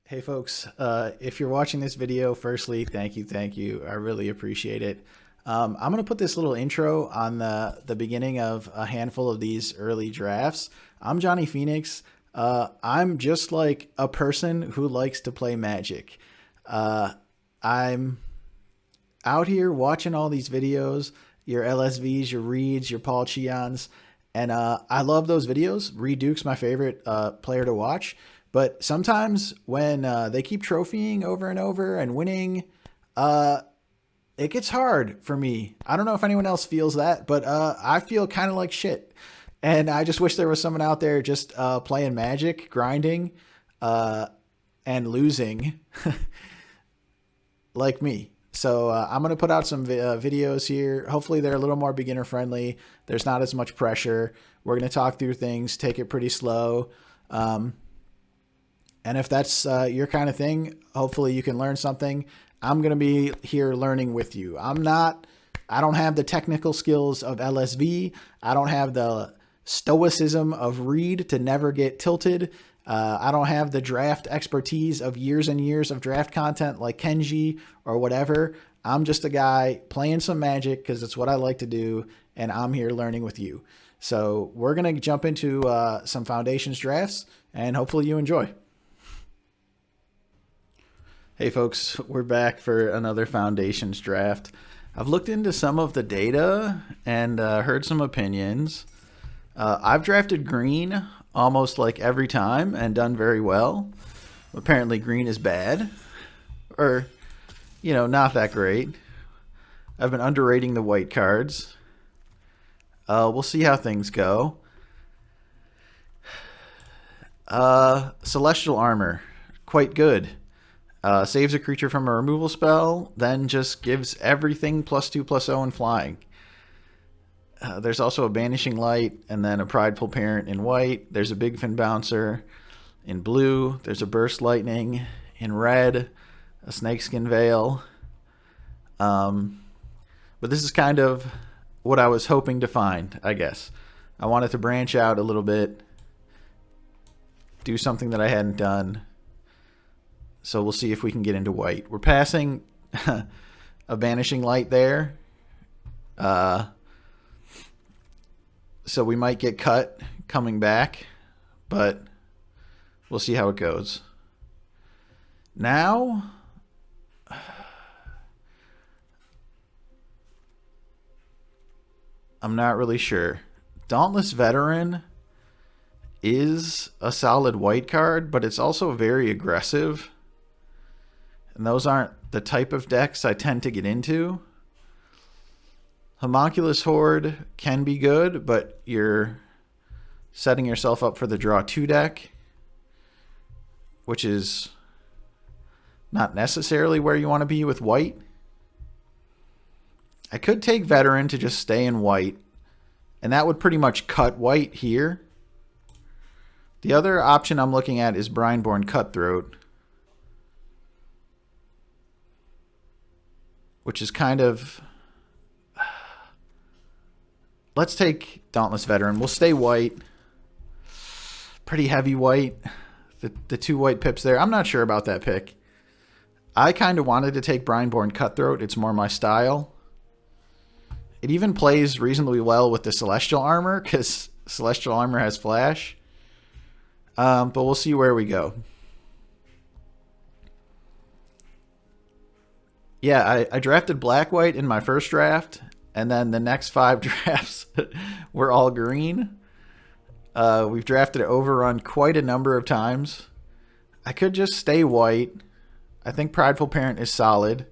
Hey folks, if you're watching this video, firstly, thank you. I really appreciate it. I'm going to put this little intro on the beginning of a handful of these early drafts. I'm Johnny Phoenix. I'm just like a person who likes to play Magic. I'm out here watching all these videos, your LSVs, your Reeds, your Paul Cheons, and I love those videos. Reed Duke's my favorite player to watch. But sometimes when they keep trophying over and over and winning, it gets hard for me. I don't know if anyone else feels that, but I feel kind of like shit. And I just wish there was someone out there just playing Magic, grinding, and losing like me. So I'm going to put out some videos here. Hopefully they're a little more beginner friendly. There's not as much pressure. We're going to talk through things, take it pretty slow. And if that's your kind of thing, hopefully you can learn something. I'm going to be here learning with you. I don't have the technical skills of LSV. I don't have the stoicism of Reed to never get tilted. I don't have the draft expertise of years and years of draft content like Kenji or whatever. I'm just a guy playing some Magic because it's what I like to do, and I'm here learning with you. So we're going to jump into some Foundations drafts, and hopefully you enjoy. Hey folks, we're back for another Foundations draft. I've looked into some of the data and heard some opinions. I've drafted green almost like every time and done very well. Apparently green is bad, or, not that great. I've been underrating the white cards. We'll see how things go. Celestial Armor, quite good. Saves a creature from a removal spell, then just gives everything +2/+0 and flying. There's also a Banishing Light, and then a Prideful Parent in white. There's a Big Fin Bouncer in blue. There's a Burst Lightning in red. A Snakeskin Veil. But this is kind of what I was hoping to find, I guess. I wanted to branch out a little bit. Do something that I hadn't done. So we'll see if we can get into white. We're passing a Banishing Light there. So we might get cut coming back, but we'll see how it goes. Now, I'm not really sure. Dauntless Veteran is a solid white card, but it's also very aggressive. And those aren't the type of decks I tend to get into. Homunculus Horde can be good, but you're setting yourself up for the draw 2 deck, which is not necessarily where you want to be with white. I could take Veteran to just stay in white, and that would pretty much cut white here. The other option I'm looking at is Brineborn Cutthroat, which is kind of... Let's take Dauntless Veteran. We'll stay white. Pretty heavy white. The 2 white pips there. I'm not sure about that pick. I kind of wanted to take Brineborn Cutthroat. It's more my style. It even plays reasonably well with the Celestial Armor because Celestial Armor has Flash. But we'll see where we go. Yeah, I drafted black-white in my first draft, and then the next 5 drafts were all green. We've drafted Overrun quite a number of times. I could just stay white. I think Prideful Parent is solid,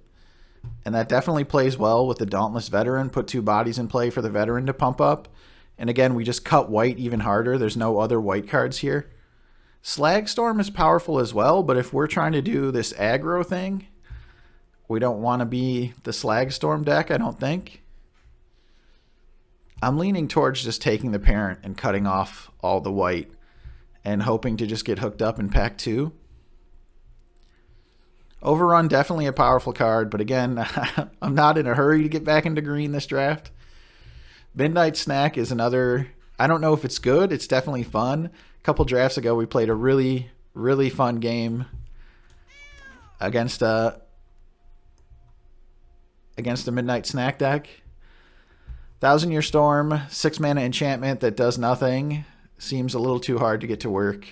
and that definitely plays well with the Dauntless Veteran. Put 2 bodies in play for the Veteran to pump up. And again, we just cut white even harder. There's no other white cards here. Slagstorm is powerful as well, but if we're trying to do this aggro thing, we don't want to be the Slagstorm deck, I don't think. I'm leaning towards just taking the parent and cutting off all the white and hoping to just get hooked up in pack 2. Overrun, definitely a powerful card, but again, I'm not in a hurry to get back into green this draft. Midnight Snack is another... I don't know if it's good. It's definitely fun. A couple drafts ago, we played a really, really fun game against a Midnight Snack deck. 1,000-Year Storm, 6 mana enchantment that does nothing. Seems a little too hard to get to work.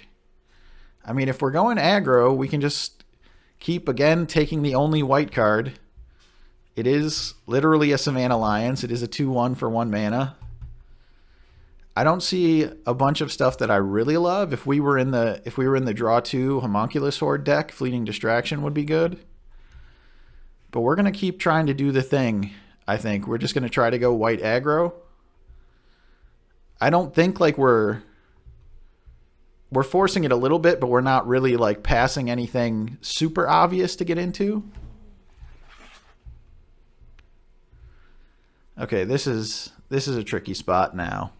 I mean, if we're going aggro, we can just keep, again, taking the only white card. It is literally a Savannah Lions. It is a 2/1 for 1 mana. I don't see a bunch of stuff that I really love. If we were in the draw 2 Homunculus Horde deck, Fleeting Distraction would be good. But we're going to keep trying to do the thing, I think. We're just going to try to go white aggro. I don't think like we're forcing it a little bit, but we're not really like passing anything super obvious to get into. Okay, this is a tricky spot now.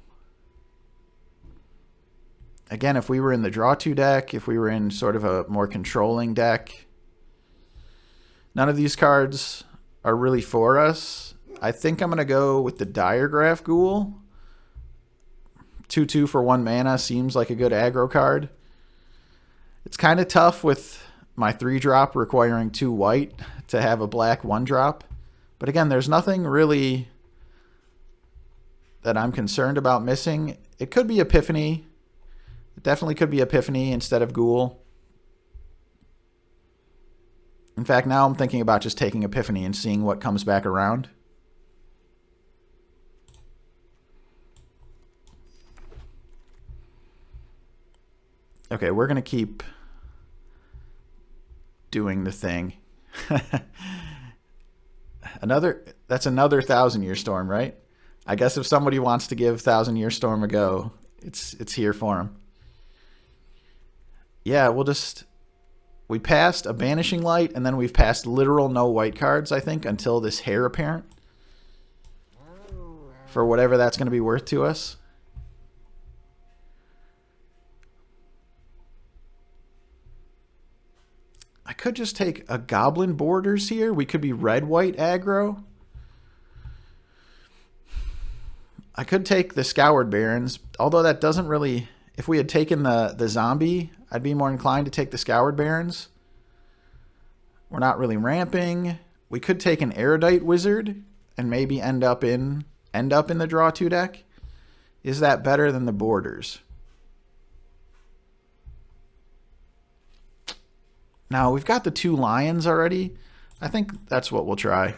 Again, if we were in the draw 2 deck, if we were in sort of a more controlling deck, none of these cards are really for us. I think I'm going to go with the Diregraph Ghoul. 2/2 for 1 mana seems like a good aggro card. It's kind of tough with my 3-drop requiring 2 white to have a black 1-drop. But again, there's nothing really that I'm concerned about missing. It could be Epiphany. It definitely could be Epiphany instead of Ghoul. In fact, now I'm thinking about just taking Epiphany and seeing what comes back around. Okay, we're going to keep doing the thing. That's another 1,000-Year Storm, right? I guess if somebody wants to give 1,000-Year Storm a go, it's here for them. Yeah, we passed a Banishing Light, and then we've passed literal no white cards, I think, until this Heir Apparent. For whatever that's going to be worth to us. I could just take a Goblin Borders here. We could be red-white aggro. I could take the Scoured Barrens, although that doesn't really... If we had taken the zombie, I'd be more inclined to take the Scoured Barrens. We're not really ramping. We could take an Erudite Wizard and maybe end up in the draw 2 deck. Is that better than the Borders? Now, we've got the 2 Lions already. I think that's what we'll try.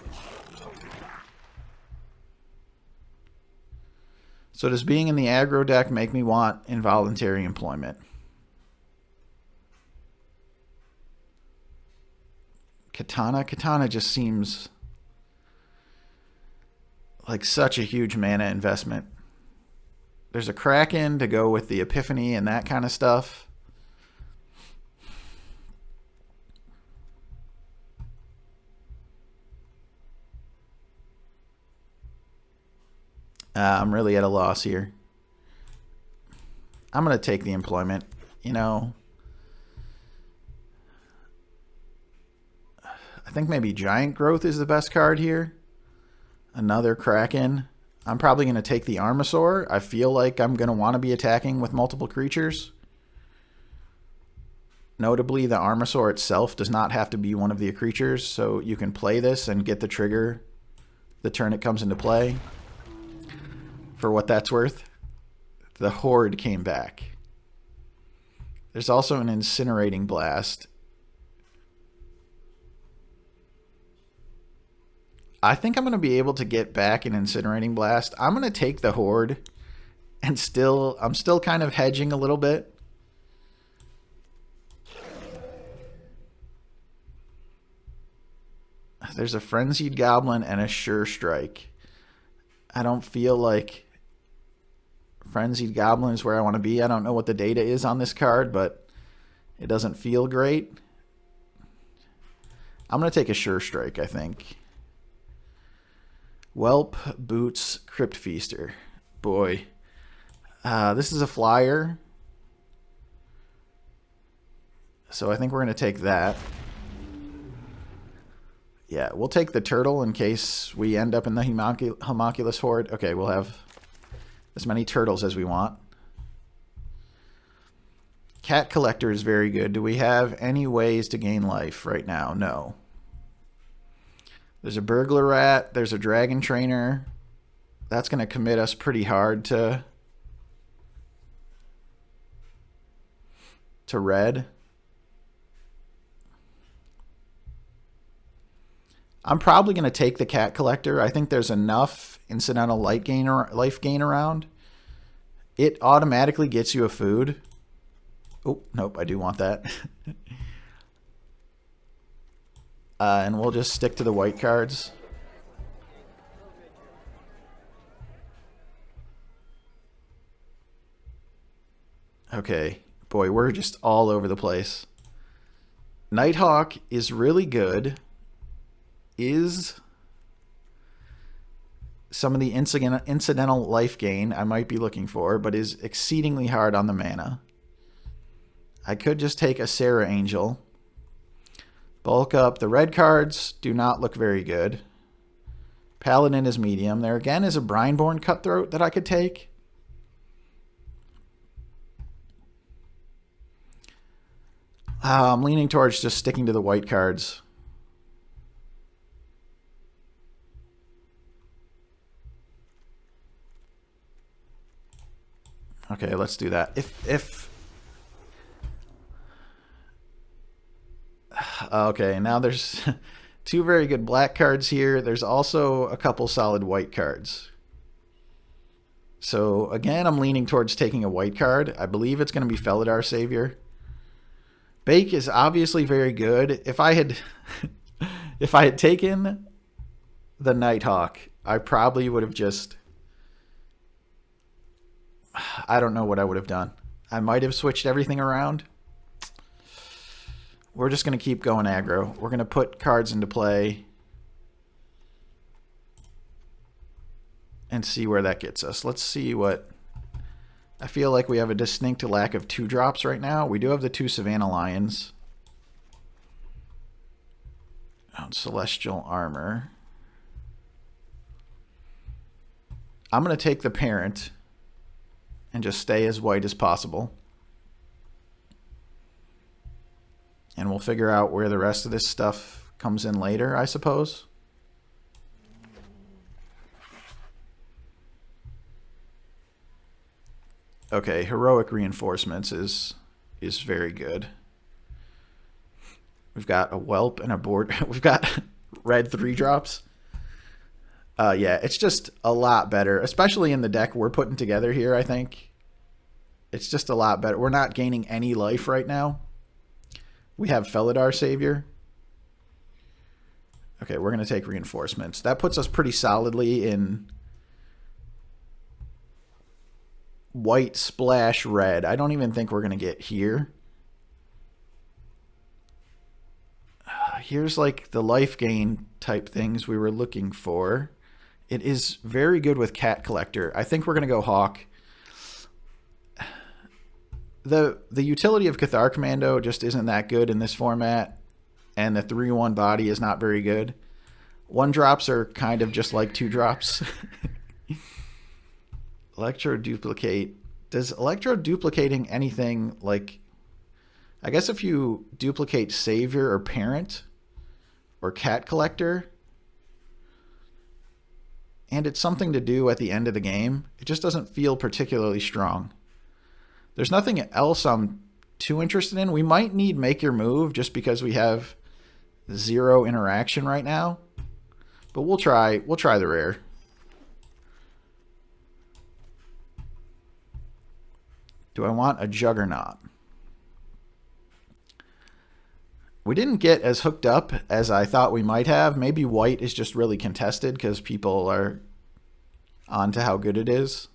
So does being in the aggro deck make me want Involuntary Employment? Katana just seems like such a huge mana investment. There's a Kraken to go with the Epiphany and that kind of stuff. I'm really at a loss here. I'm going to take the Employment. You know, I think maybe Giant Growth is the best card here. Another Kraken. I'm probably going to take the Armasaur. I feel like I'm going to want to be attacking with multiple creatures. Notably, the Armasaur itself does not have to be one of the creatures, so you can play this and get the trigger the turn it comes into play. For what that's worth, the Horde came back. There's also an Incinerating Blast. I think I'm going to be able to get back an Incinerating Blast. I'm going to take the Horde, and I'm still kind of hedging a little bit. There's a Frenzied Goblin and a Sure Strike. I don't feel like Frenzied Goblin is where I want to be. I don't know what the data is on this card, but it doesn't feel great. I'm going to take a Sure Strike, I think. Whelp, Boots, Crypt Feaster. Boy. This is a flyer. So I think we're going to take that. Yeah, we'll take the turtle in case we end up in the Homunculus Horde. Okay, we'll have as many turtles as we want. Cat Collector is very good. Do we have any ways to gain life right now? No. There's a Burglar Rat. There's a Dragon Trainer. That's going to commit us pretty hard to red. I'm probably going to take the Cat Collector. I think there's enough incidental life gain around. It automatically gets you a food. Oh, nope, I do want that. And we'll just stick to the white cards. Okay, boy, we're just all over the place. Nighthawk is really good. Is some of the incidental life gain I might be looking for, but is exceedingly hard on the mana. I could just take a Sarah Angel. Bulk up. The red cards do not look very good. Paladin is medium. There again is a Brineborn Cutthroat that I could take. I'm leaning towards just sticking to the white cards. Okay, let's do that. Okay, now there's two very good black cards here. There's also a couple solid white cards. So again, I'm leaning towards taking a white card. I believe it's going to be Felidar Savior. Bake is obviously very good. If I had if I had taken the Nighthawk, I probably would have just, I don't know what I would have done. I might have switched everything around. We're just going to keep going aggro. We're going to put cards into play and see where that gets us. Let's see what... I feel like we have a distinct lack of 2-drops right now. We do have the 2 Savannah Lions. Oh, Celestial Armor. I'm going to take the Parent and just stay as white as possible. And we'll figure out where the rest of this stuff comes in later, I suppose. Okay, Heroic Reinforcements is very good. We've got a Whelp and a board. We've got red 3-drops. Yeah, it's just a lot better, especially in the deck we're putting together here, I think. It's just a lot better. We're not gaining any life right now. We have Felidar Savior. Okay, we're going to take Reinforcements. That puts us pretty solidly in white splash red. I don't even think we're going to get here. Here's like the life gain type things we were looking for. It is very good with Cat Collector. I think we're going to go Hawk. The utility of Cathar Commando just isn't that good in this format, and the 3-1 body is not very good. 1-drops are kind of just like 2-drops. Electro Duplicate. Does Electro duplicating anything like... I guess if you duplicate Savior or Parent or Cat Collector, and it's something to do at the end of the game, it just doesn't feel particularly strong. There's nothing else I'm too interested in. We might need Make Your Move just because we have 0 interaction right now. But we'll try the rare. Do I want a Juggernaut? We didn't get as hooked up as I thought we might have. Maybe white is just really contested because people are on to how good it is.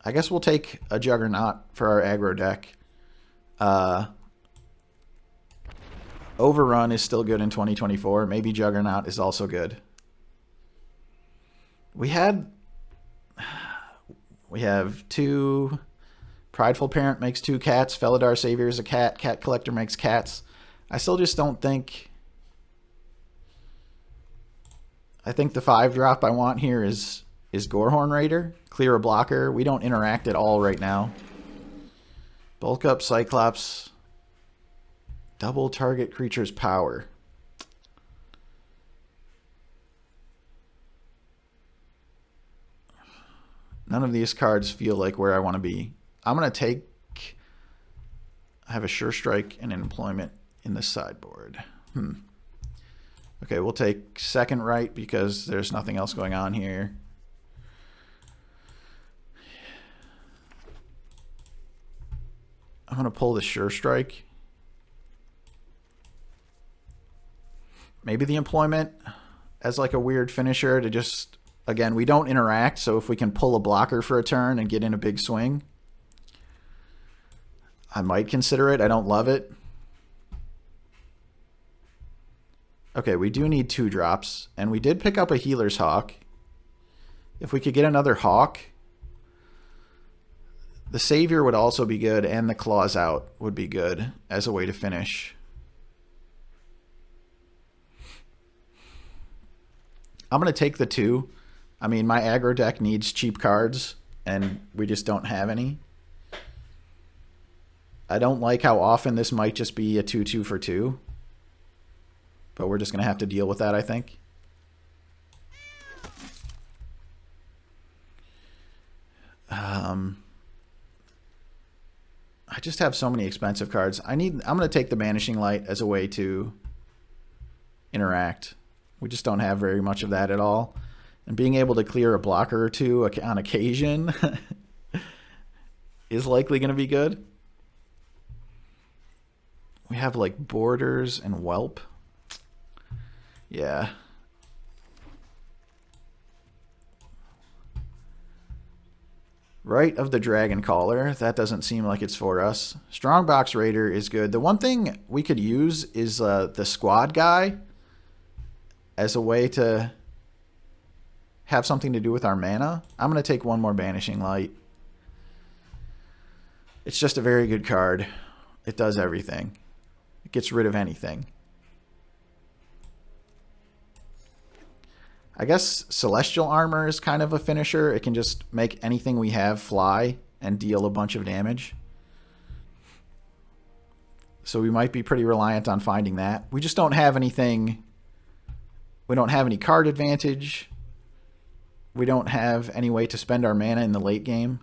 I guess we'll take a Juggernaut for our aggro deck. Overrun is still good in 2024. Maybe Juggernaut is also good. We have 2... Prideful Parent makes 2 cats. Felidar Savior is a cat. Cat Collector makes cats. I still just don't think... I think the 5-drop I want here is Gorehorn Raider. Clear a blocker. We don't interact at all right now. Bulk up Cyclops. Double target creature's power. None of these cards feel like where I want to be. I'm going to take... I have a Sure Strike and an Employment in the sideboard. Okay, we'll take second right because there's nothing else going on here. I'm going to pull the Sure Strike. Maybe the Employment as like a weird finisher to just... Again, we don't interact, so if we can pull a blocker for a turn and get in a big swing, I might consider it. I don't love it. Okay, we do need 2 drops, and we did pick up a Healer's Hawk. If we could get another Hawk, the Savior would also be good, and the Claws Out would be good as a way to finish. I'm going to take the 2. I mean, my aggro deck needs cheap cards, and we just don't have any. I don't like how often this might just be a 2/2 for 2. But we're just going to have to deal with that, I think. I just have so many expensive cards. I'm going to take the Banishing Light as a way to interact. We just don't have very much of that at all. And being able to clear a blocker or 2 on occasion is likely going to be good. We have like Borders and Whelp. Yeah. Right of the Dragon Caller. That doesn't seem like it's for us. Strongbox Raider is good. The one thing we could use is the Squad Guy as a way to have something to do with our mana. I'm going to take one more Banishing Light. It's just a very good card. It does everything. It gets rid of anything. I guess Celestial Armor is kind of a finisher. It can just make anything we have fly and deal a bunch of damage. So we might be pretty reliant on finding that. We just don't have anything. We don't have any card advantage. We don't have any way to spend our mana in the late game.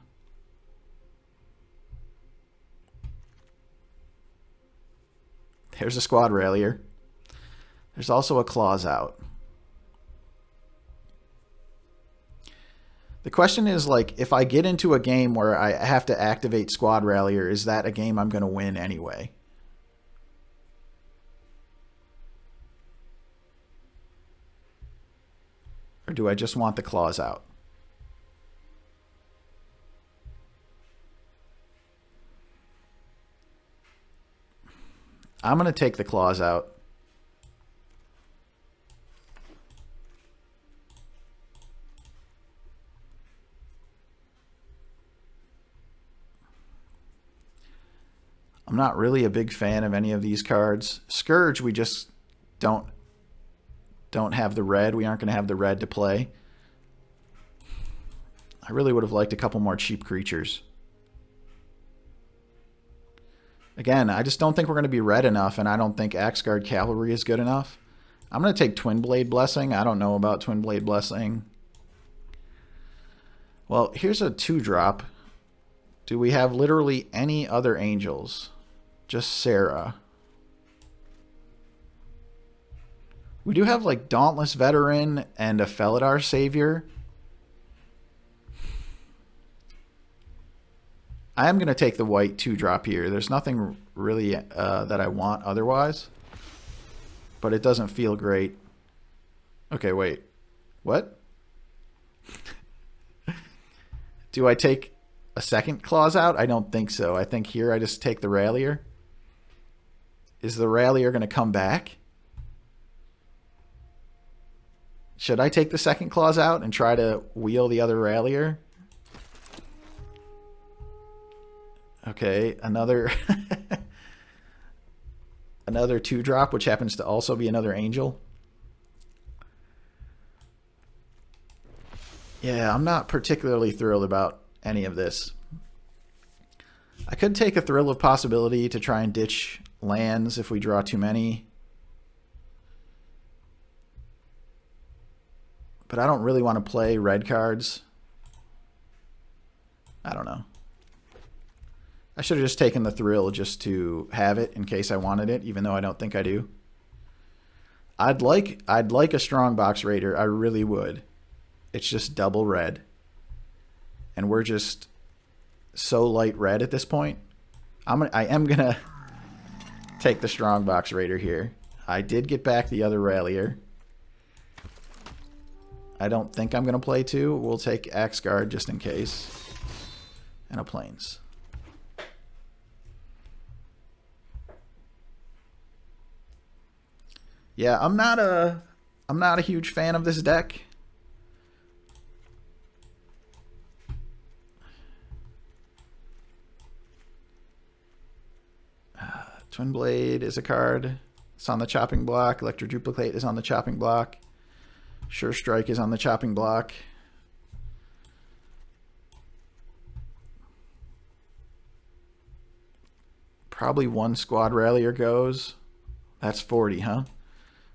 There's a Squad Railier. There's also a Claws Out. The question is, like, if I get into a game where I have to activate Squad Railier, is that a game I'm going to win anyway? Or do I just want the Claws Out? I'm going to take the Claws Out. I'm not really a big fan of any of these cards. Scourge, we just don't have the red. We aren't going to have the red to play. I really would have liked a couple more cheap creatures. Again, I just don't think we're going to be red enough, and I don't think Axguard Cavalry is good enough. I'm going to take Twin Blade Blessing. I don't know about Twin Blade Blessing. Well, here's a 2-drop. Do we have literally any other angels? Just Sarah. We do have like Dauntless Veteran and a Felidar Savior. I am going to take the white 2-drop here. There's nothing really that I want otherwise. But it doesn't feel great. Okay, wait. What? Do I take a second Claws Out? I don't think so. I think here I just take the Railier. Is the Railier going to come back? Should I take the second Claws Out and try to wheel the other Railier? Okay, another another 2-drop, which happens to also be another angel. Yeah, I'm not particularly thrilled about any of this. I could take a Thrill of Possibility to try and ditch lands if we draw too many. But I don't really want to play red cards. I don't know. I should have just taken the Thrill just to have it in case I wanted it, even though I don't think I do. I'd like a Strongbox Raider. I really would. It's just double red. And we're just so light red at this point. I am gonna take the Strongbox Raider here. I did get back the other Rallier. I don't think I'm gonna play two. We'll take Axe Guard just in case. And a Plains. Yeah, I'm not a huge fan of this deck. Twin Blade is a card. It's on the chopping block. Electro Duplicate is on the chopping block. Sure Strike is on the chopping block. Probably one Squad Rallier goes. That's 40, huh?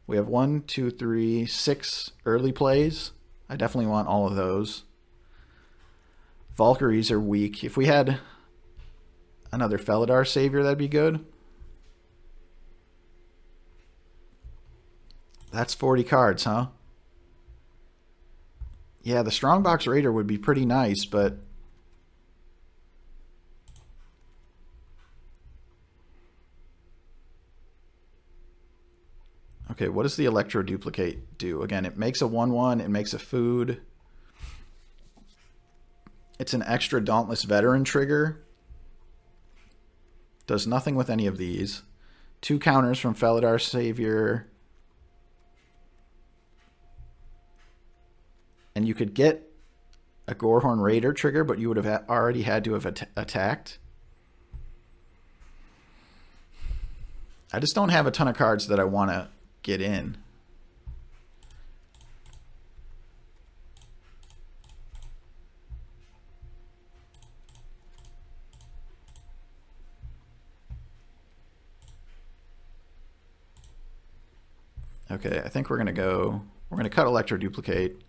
We have 1, 2, 3, 6 early plays. I definitely want all of those. Valkyries are weak. If we had another Felidar Savior, that'd be good. That's 40 cards, huh? Yeah, the Strongbox Raider would be pretty nice, but okay, what does the Electro Duplicate do? Again, it makes a 1/1, it makes a food. It's an extra Dauntless Veteran trigger. Does nothing with any of these. 2 counters from Felidar Savior. And you could get a Gorehorn Raider trigger, but you would have already had to have attacked. I just don't have a ton of cards that I want to get in. Okay, I think we're going to cut Electro Duplicate.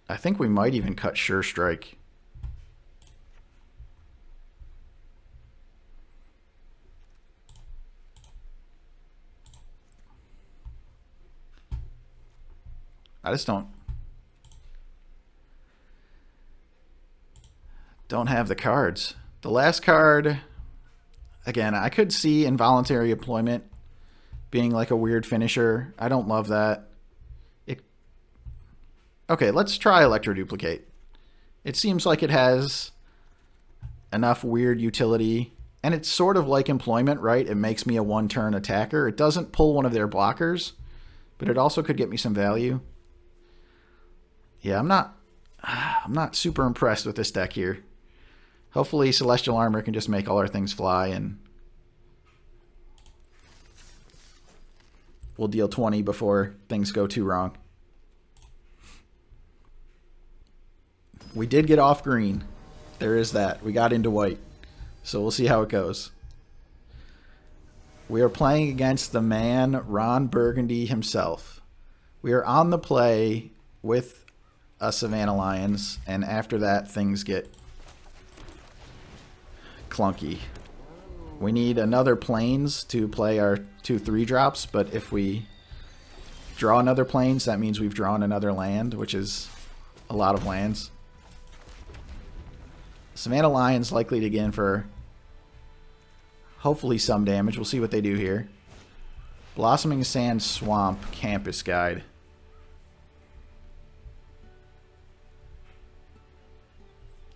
I think we might even cut Sure Strike. I just don't have the cards. The last card, again, I could see Involuntary Employment being like a weird finisher. I don't love that. Okay, let's try Electro Duplicate. It seems like it has enough weird utility, and it's sort of like Employment, right? It makes me a 1-turn attacker. It doesn't pull one of their blockers, but it also could get me some value. Yeah, I'm not super impressed with this deck here. Hopefully Celestial Armor can just make all our things fly, and we'll deal 20 before things go too wrong. We did get off green. There is that. We got into white. So we'll see how it goes. We are playing against the man, Ron Burgundy himself. We are on the play with a Savannah Lions, and after that, things get clunky. We need another Plains to play our 2/3 drops, but if we draw another Plains, that means we've drawn another land, which is a lot of lands. Savannah Lions likely to get in for hopefully some damage. We'll see what they do here. Blossoming Sand Swamp Campus Guide.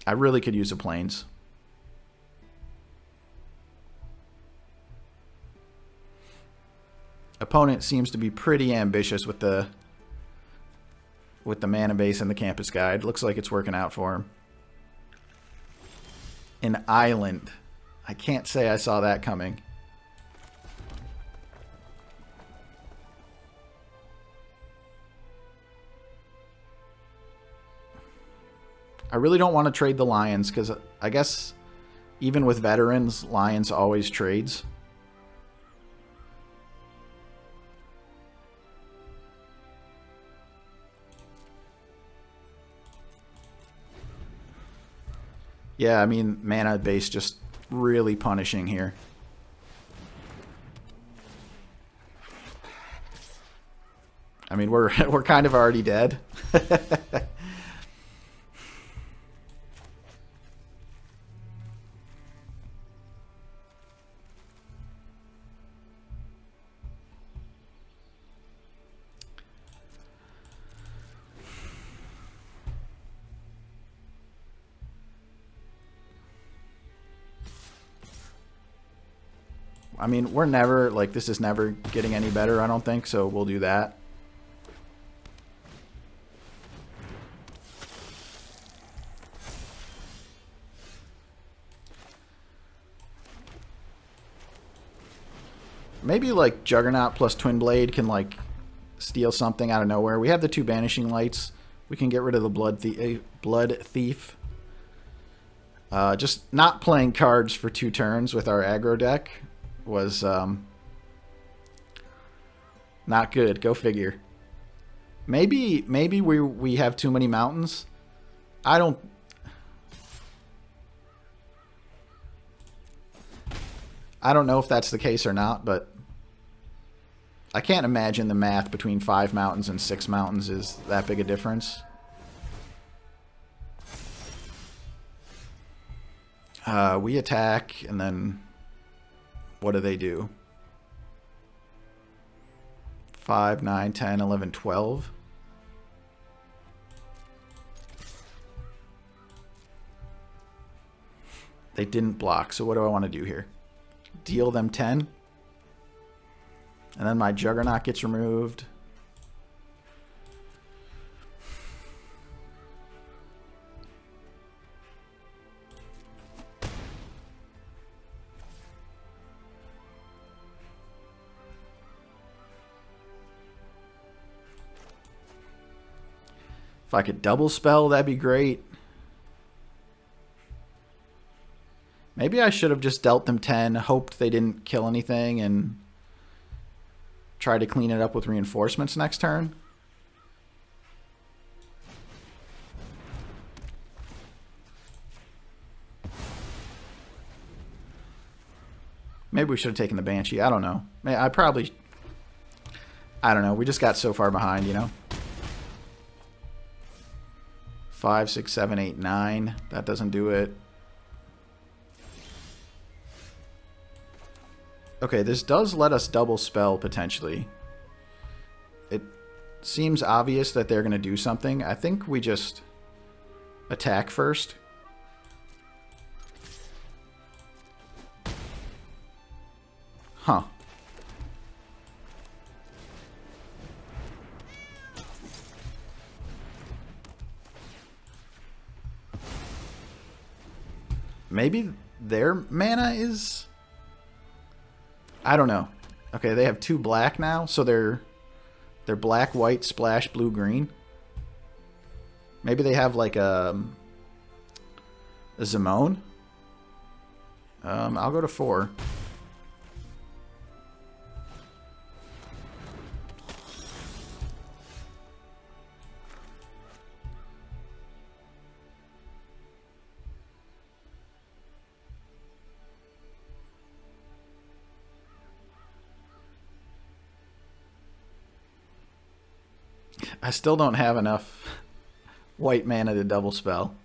I really could use a Plains. Opponent seems to be pretty ambitious with the mana base and the Campus Guide. Looks like it's working out for him. An island. I can't say I saw that coming. I really don't want to trade the Lions because I guess Even with veterans, Lions always trades. Yeah, I mean, mana base just really punishing here. I mean, we're kind of already dead. I mean, we're never, like, this is never getting any better, I don't think, so we'll do that. Maybe, like, Juggernaut plus Twin Blade can, like, steal something out of nowhere. We have the 2 Banishing Lights. We can get rid of the Blood Thief. Just not playing cards for 2 turns with our aggro deck was not good. Go figure. Maybe we have too many mountains. I don't know if that's the case or not, but I can't imagine the math between 5 mountains and 6 mountains is that big a difference. We attack, and then what do they do? 5, 9, 10, 11, 12. They didn't block, so what do I want to do here? Deal them 10. And then my Juggernaut gets removed. If I could double spell, that'd be great. Maybe I should have just dealt them 10, hoped they didn't kill anything, and try to clean it up with reinforcements next turn. Maybe we should have taken the Banshee. I don't know. I don't know. We just got so far behind, you know? 5, 6, 7, 8, 9. That doesn't do it. Okay, this does let us double spell, potentially. It seems obvious that they're going to do something. I think we just attack first. Huh. Maybe their mana is... I don't know. Okay, they have 2 black now, so they're black, white, splash, blue, green. Maybe they have like a Zimone. I'll go to 4. I still don't have enough white mana to double spell.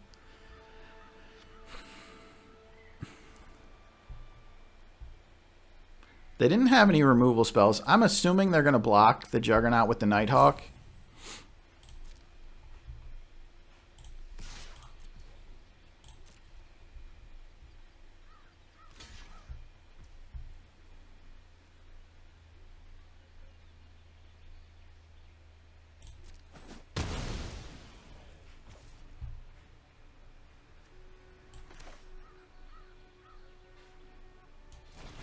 They didn't have any removal spells. I'm assuming they're going to block the Juggernaut with the Nighthawk.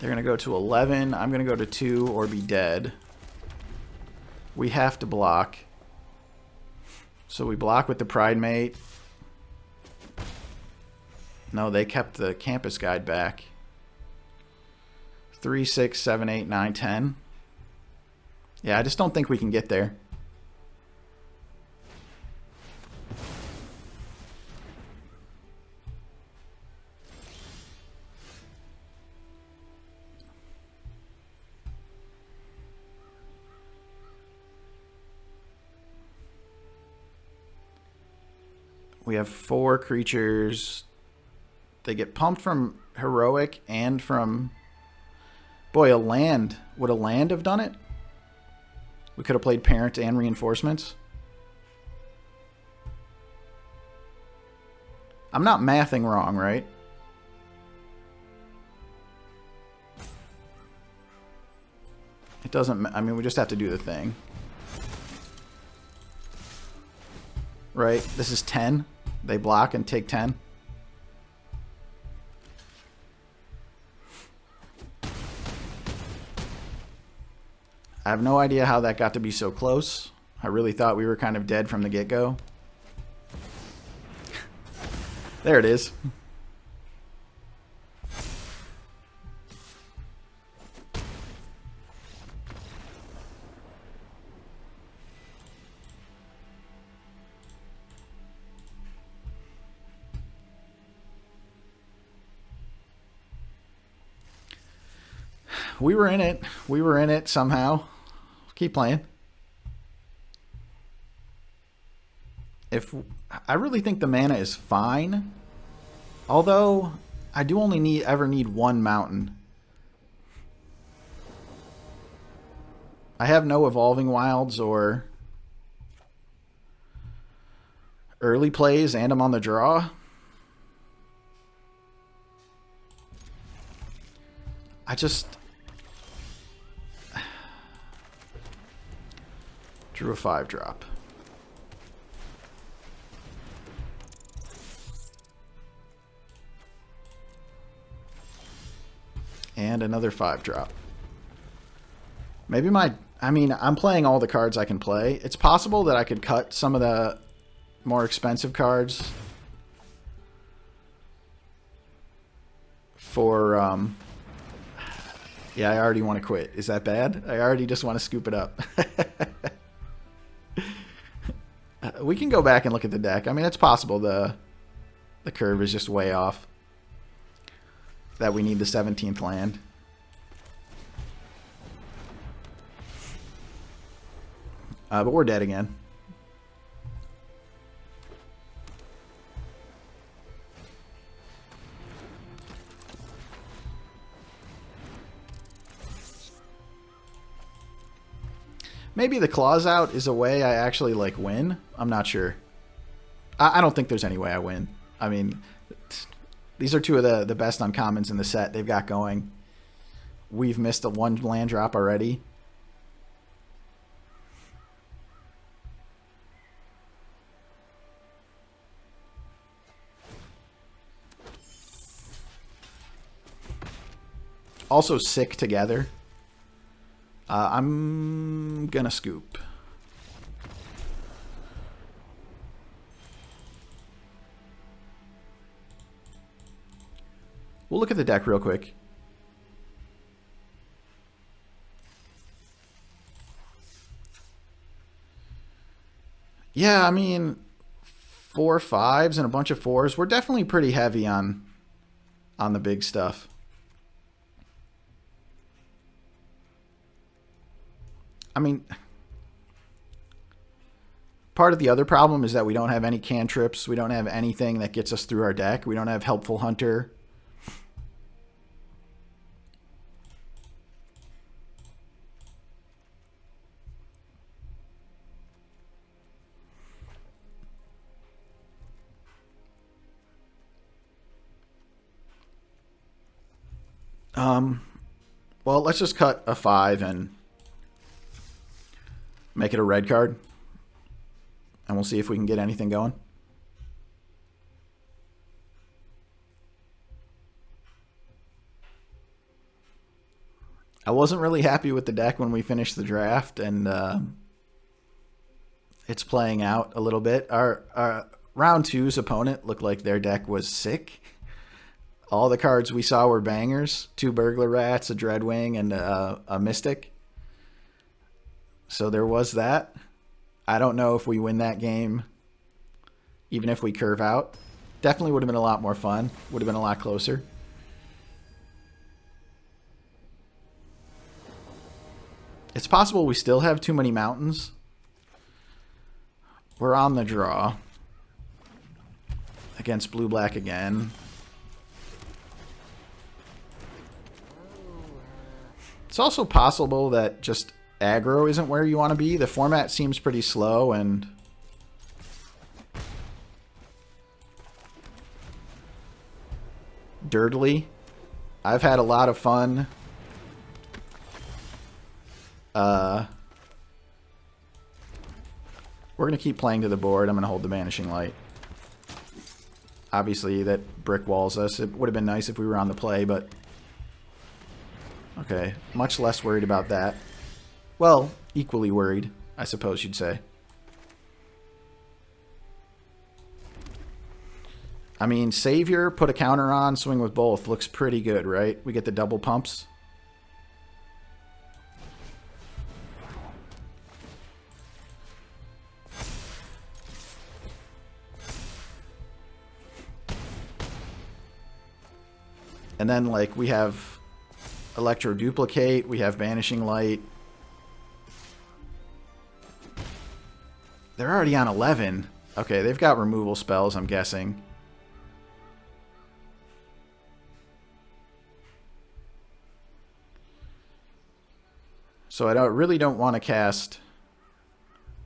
They're going to go to 11. I'm going to go to 2 or be dead. We have to block. So we block with the Pride Mate. No, they kept the campus guide back. 3, 6, 7, 8, 9, 10. Yeah, I just don't think we can get there. We have 4 creatures. They get pumped from heroic and from... Boy, a land. Would a land have done it? We could have played parent and reinforcements. I'm not mathing wrong, right? It doesn't... I mean, we just have to do the thing. Right? This is 10. They block and take 10. I have no idea how that got to be so close. I really thought we were kind of dead from the get-go. There it is. We were in it. We were in it somehow. Keep playing. I really think the mana is fine. Although, I do only ever need 1 mountain. I have no Evolving Wilds or early plays, and I'm on the draw. I just... drew a 5-drop. And another 5-drop. Maybe I mean, I'm playing all the cards I can play. It's possible that I could cut some of the more expensive cards for, yeah, I already want to quit. Is that bad? I already just want to scoop it up. We can go back and look at the deck. I mean, it's possible the curve is just way off. That we need the 17th land. But we're dead again. Maybe the claws out is a way I actually, like, win. I'm not sure. I don't think there's any way I win. I mean, these are 2 of the best uncommons in the set they've got going. We've missed a 1 land drop already. Also sick together. I'm gonna scoop. We'll look at the deck real quick. Yeah, I mean, 4 5s and a bunch of 4s. We're definitely pretty heavy on the big stuff. I mean, part of the other problem is that we don't have any cantrips. We don't have anything that gets us through our deck. We don't have Helpful Hunter. Well, let's just cut a 5 and make it a red card. And we'll see if we can get anything going. I wasn't really happy with the deck when we finished the draft, and it's playing out a little bit. Our round 2's opponent looked like their deck was sick. All the cards we saw were bangers. 2 Burglar Rats, a Dreadwing, and a Mystic. So there was that. I don't know if we win that game, even if we curve out. Definitely would have been a lot more fun. Would have been a lot closer. It's possible we still have too many mountains. We're on the draw. Against blue-black again. It's also possible that just aggro isn't where you want to be. The format seems pretty slow and dirtily. I've had a lot of fun we're going to keep playing to the board. I'm going to hold the Banishing Light. Obviously, that brick walls us. It would have been nice if we were on the play, but... Okay, much less worried about that. Well, equally worried, I suppose you'd say. I mean, Savior, put a counter on, swing with both. Looks pretty good, right? We get the double pumps. And then, like, we have Electro Duplicate, we have Banishing Light. They're already on 11. Okay, they've got removal spells, I'm guessing. So I really don't want to cast...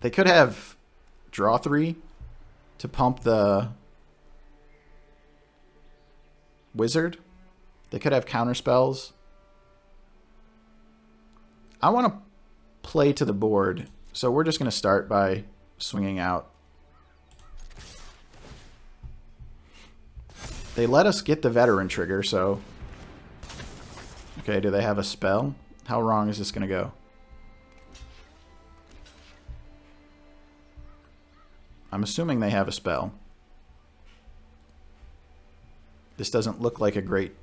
They could have draw 3 to pump the wizard. They could have counter spells. I want to play to the board, so we're just going to start by swinging out. They let us get the veteran trigger, so... Okay, do they have a spell? How wrong is this going to go? I'm assuming they have a spell. This doesn't look like a great...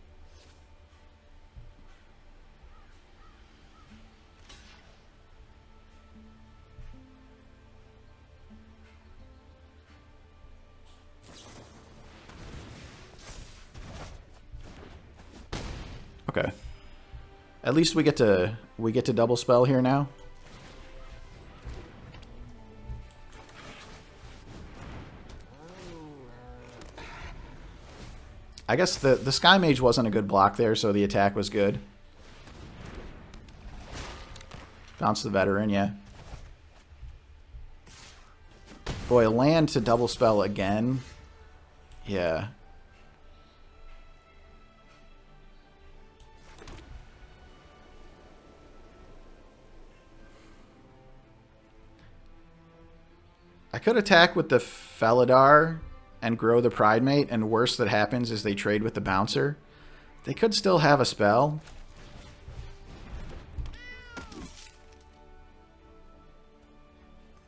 Okay. At least we get to double spell here now. I guess the Sky Mage wasn't a good block there, so the attack was good. Bounce the veteran, yeah. Boy, a land to double spell again. Yeah. I could attack with the Felidar and grow the Pridemate, and worst that happens is they trade with the Bouncer. They could still have a spell.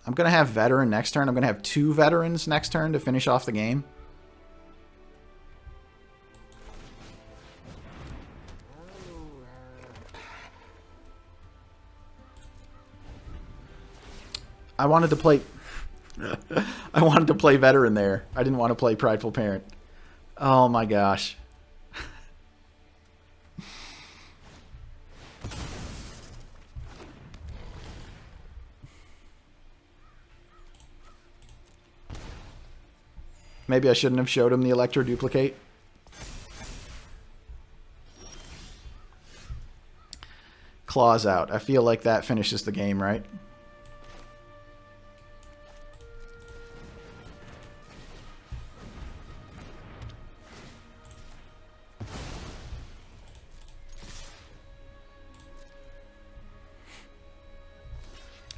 I'm going to have Veteran next turn. I'm going to have 2 Veterans next turn to finish off the game. I wanted to play... I wanted to play Veteran there. I didn't want to play Prideful Parent. Oh my gosh. Maybe I shouldn't have showed him the Electro Duplicate. Claws out. I feel like that finishes the game, right?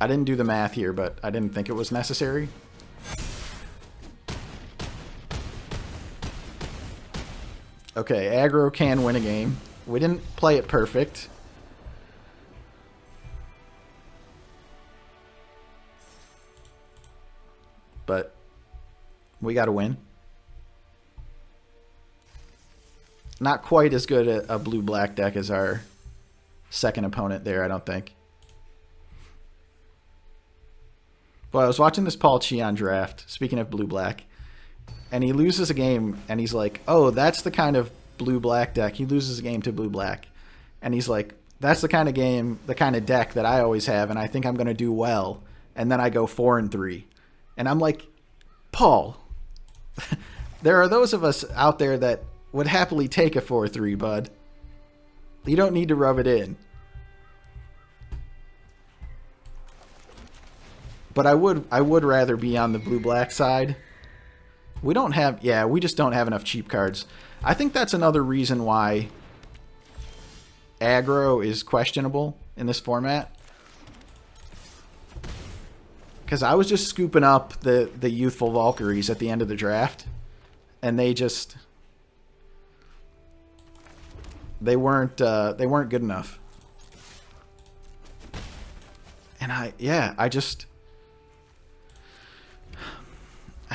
I didn't do the math here, but I didn't think it was necessary. Okay, aggro can win a game. We didn't play it perfect. But we got to win. Not quite as good a blue-black deck as our second opponent there, I don't think. Well, I was watching this Paul Cheon draft, speaking of blue-black, and he loses a game, and he's like, oh, that's the kind of blue-black deck. He loses a game to blue-black. And he's like, that's the kind of game, the kind of deck that I always have, and I think I'm going to do well. And then I go 4-3. And I'm like, Paul, there are those of us out there that would happily take a 4-3, bud. You don't need to rub it in. But I would rather be on the blue-black side. We don't have, yeah, we just don't have enough cheap cards. I think that's another reason why aggro is questionable in this format. Because I was just scooping up the youthful Valkyries at the end of the draft, and they weren't good enough. And I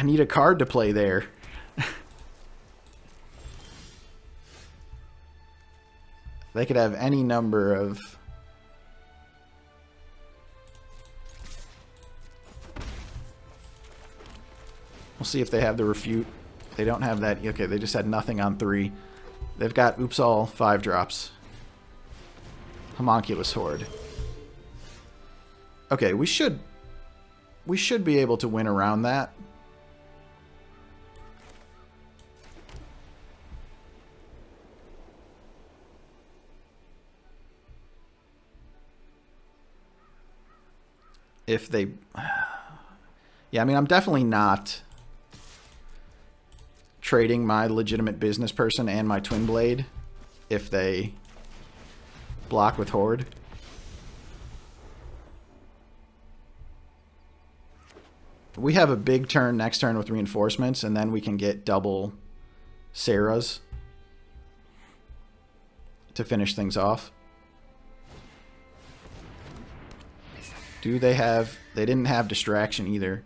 need a card to play there. They could have any number of... We'll see if they have the refute. They don't have that. Okay, they just had nothing on 3. They've got oops all 5 drops. Homunculus Horde. Okay, we should be able to win around that. If they... Yeah, I mean, I'm definitely not trading my legitimate business person and my Twin Blade if they block with Horde. We have a big turn next turn with reinforcements, and then we can get double Sarahs to finish things off. Do they have... They didn't have distraction either.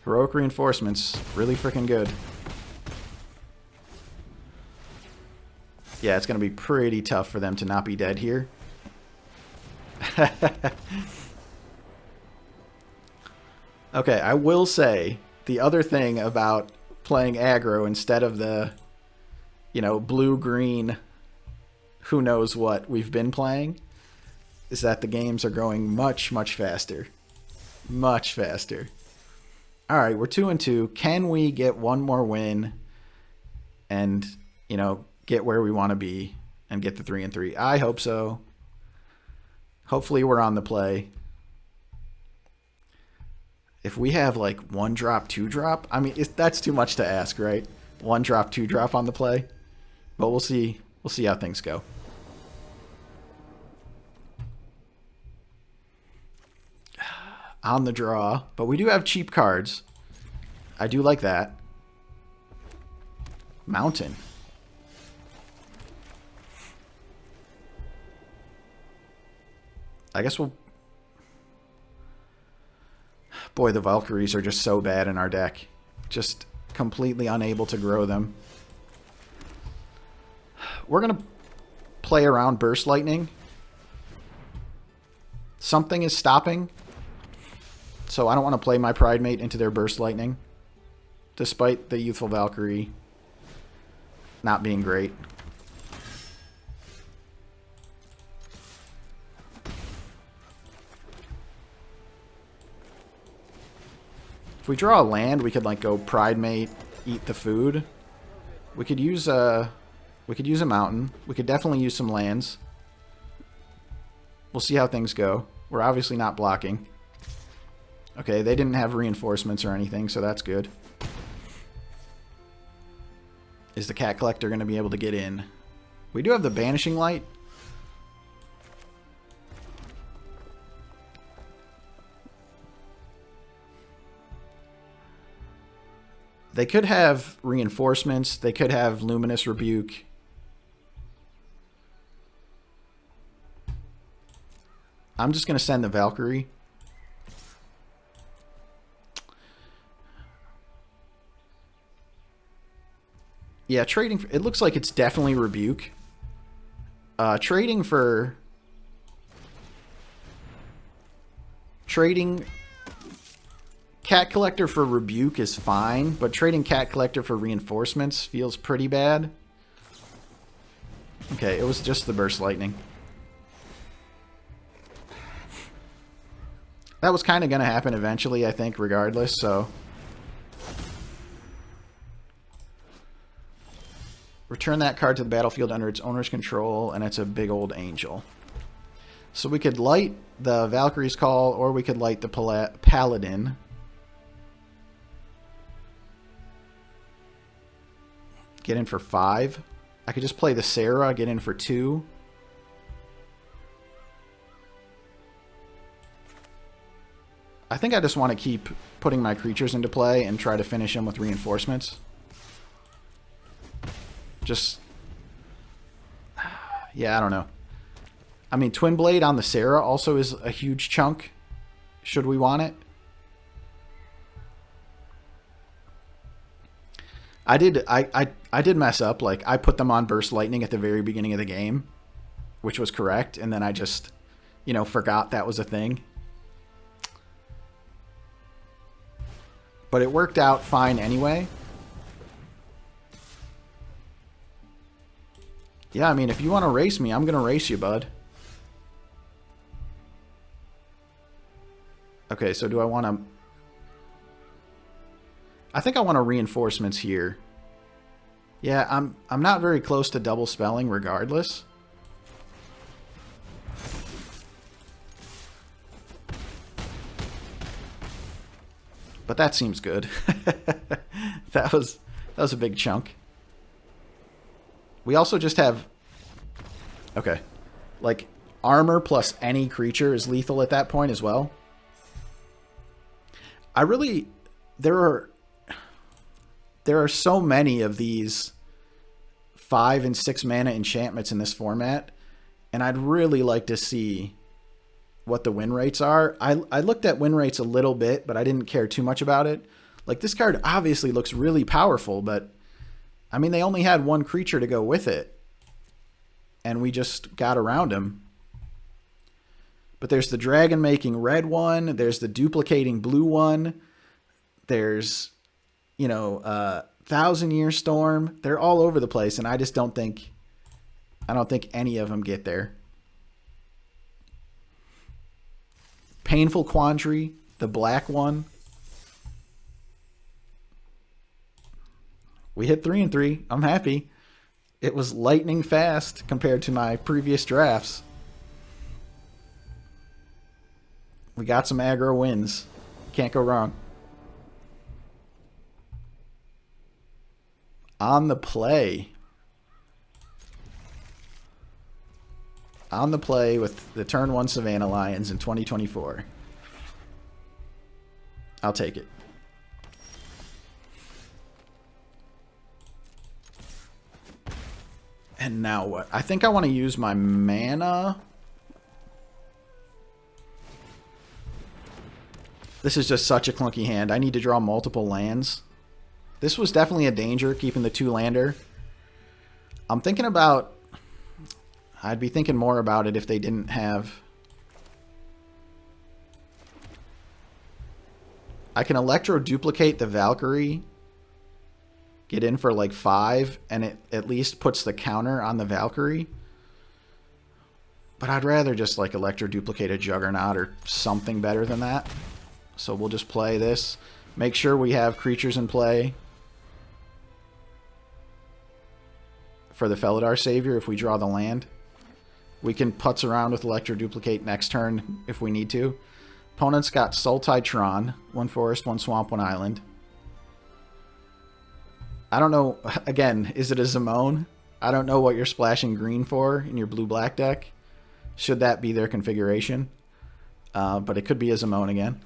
Heroic reinforcements, really freaking good. Yeah, it's going to be pretty tough for them to not be dead here. Okay, I will say the other thing about playing aggro instead of the, you know, blue-green, who knows what we've been playing, is that the games are going much, much faster. Much faster. All right, we're 2-2. Can we get one more win and, you know, get where we want to be and get the 3-3? I hope so. Hopefully we're on the play. If we have like 1 drop, 2 drop, I mean, that's too much to ask, right? 1 drop, 2 drop on the play. But we'll see. We'll see how things go. On the draw, but we do have cheap cards. I do like that. Mountain. I guess we'll... Boy, the Valkyries are just so bad in our deck. Just completely unable to grow them. We're going to play around Burst Lightning. Something is stopping. So I don't want to play my Pride Mate into their Burst Lightning, despite the Youthful Valkyrie not being great. If we draw a land, we could like go Pride Mate, eat the food. We could use a mountain. We could definitely use some lands. We'll see how things go. We're obviously not blocking. Okay, they didn't have reinforcements or anything, so that's good. Is the Cat Collector going to be able to get in? We do have the Banishing Light. They could have reinforcements. They could have Luminous Rebuke. I'm just going to send the Valkyrie. Yeah, trading. It looks like it's definitely Rebuke. Trading Cat Collector for Rebuke is fine, but trading Cat Collector for Reinforcements feels pretty bad. Okay, it was just the Burst Lightning. That was kind of going to happen eventually, I think, regardless, so... Return that card to the battlefield under its owner's control, and it's a big old angel. So we could light the Valkyrie's Call, or we could light the Paladin. Get in for 5. I could just play the Sarah, get in for 2. I think I just want to keep putting my creatures into play and try to finish them with reinforcements. Just... yeah, I don't know. I mean, Twin Blade on the Sarah also is a huge chunk. Should we want it? I did mess up. Like, I put them on Burst Lightning at the very beginning of the game, which was correct, and then I just, you know, forgot that was a thing. But it worked out fine anyway. Yeah, I mean, if you want to race me, I'm going to race you, bud. Okay, so do I want to... I think I want to reinforcements here. Yeah, I'm not very close to double spelling regardless. But that seems good. That was a big chunk. We also just have... okay. Like, armor plus any creature is lethal at that point as well. I really... There are so many of these 5 and 6 mana enchantments in this format, and I'd really like to see what the win rates are. I looked at win rates a little bit, but I didn't care too much about it. Like, this card obviously looks really powerful, but I mean, they only had one creature to go with it, and we just got around him. But there's the dragon making red one, there's the duplicating blue one, there's, you know, 1,000-Year Storm. They're all over the place, and I just don't think any of them get there. Painful Quandary, the black one. We hit 3 and 3. I'm happy. It was lightning fast compared to my previous drafts. We got some aggro wins. Can't go wrong. On the play. On the play with the turn 1 Savannah Lions in 2024. I'll take it. And now what? I think I want to use my mana. This is just such a clunky hand. I need to draw multiple lands. This was definitely a danger, keeping the 2-lander. I'm thinking about... I'd be thinking more about it if they didn't have... I can Electro duplicate the Valkyrie, get in for like 5, and it at least puts the counter on the Valkyrie. But I'd rather just like Electro duplicate a Juggernaut or something better than that. So we'll just play this. Make sure we have creatures in play for the Felidar Savior if we draw the land. We can putz around with Electro Duplicate next turn if we need to. Opponent's got Sultai Tron, 1 forest, 1 swamp, 1 island. I don't know, again, is it a Zimone? I don't know what you're splashing green for in your blue-black deck. Should that be their configuration? But it could be a Zimone again.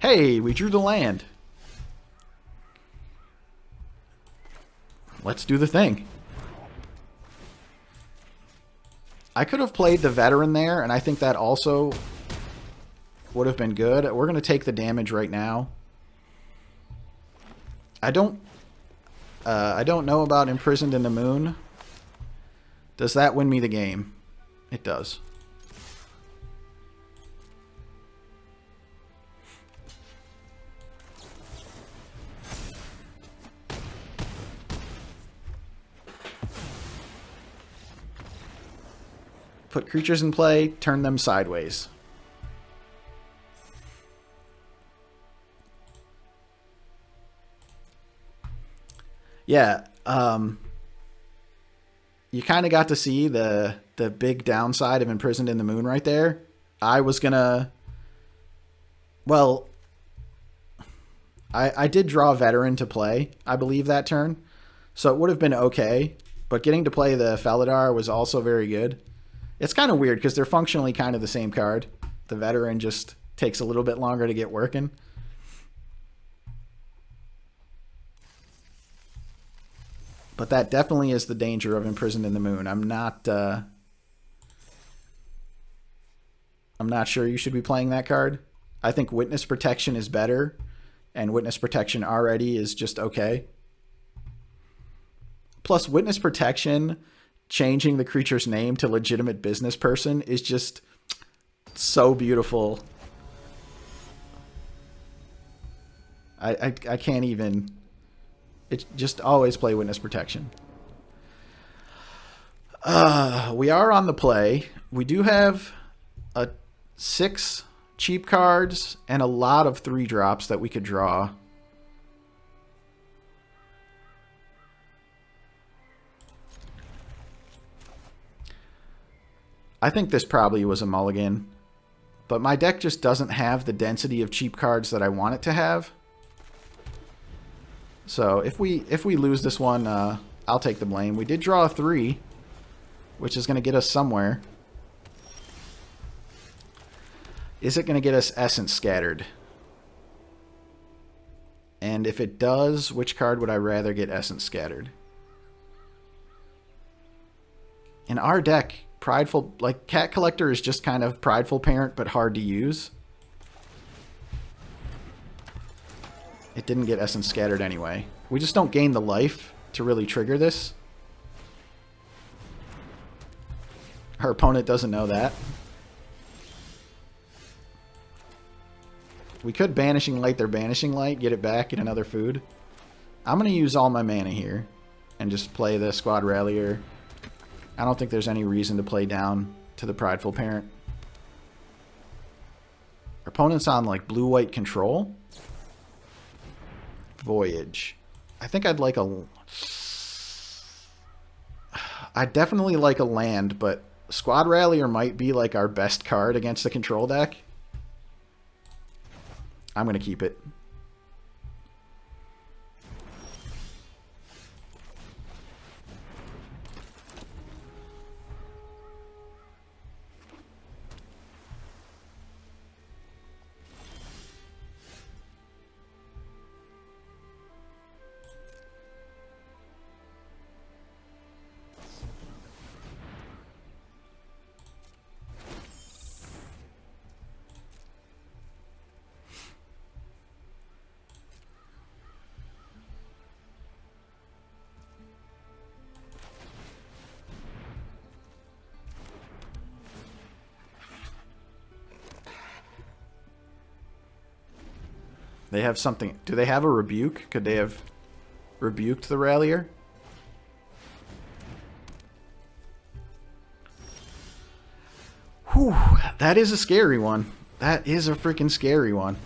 Hey, we drew the land. Let's do the thing. I could have played the veteran there, and I think that also would have been good. We're going to take the damage right now. I don't know about Imprisoned in the Moon. Does that win me the game? It does. Put creatures in play, turn them sideways. Yeah, you kind of got to see the big downside of Imprisoned in the Moon right there. I was gonna, well, I did draw Veteran to play, I believe, that turn, so it would have been okay, but getting to play the Felidar was also very good. It's kind of weird because they're functionally kind of the same card. The Veteran just takes a little bit longer to get working. But that definitely is the danger of Imprisoned in the Moon. I'm not sure you should be playing that card. I think Witness Protection is better, and Witness Protection already is just okay. Plus, Witness Protection, changing the creature's name to Legitimate Business Person, is just so beautiful. I can't even... It's just always play Witness Protection. We are on the play. We do have 6 cheap cards and a lot of 3-drops that we could draw. I think this probably was a mulligan, but my deck just doesn't have the density of cheap cards that I want it to have. So if we lose this one, I'll take the blame. We did draw a 3, which is going to get us somewhere. Is it going to get us Essence Scattered? And if it does, which card would I rather get Essence Scattered? In our deck, Prideful, like Cat Collector is just kind of Prideful Parent, but hard to use. It didn't get Essence Scattered anyway. We just don't gain the life to really trigger this. Our opponent doesn't know that. We could Banishing Light their Banishing Light, get it back, get another food. I'm going to use all my mana here and just play the Squad Rallier. I don't think there's any reason to play down to the Prideful Parent. Our opponent's on like blue-white control. Voyage. I think I'd like a... I'd definitely like a land, but Squad Rallier might be like our best card against the control deck. I'm going to keep it. They have something. Do they have a rebuke? Could they have rebuked the Rallier? Whew, that is a scary one. That is a freaking scary one.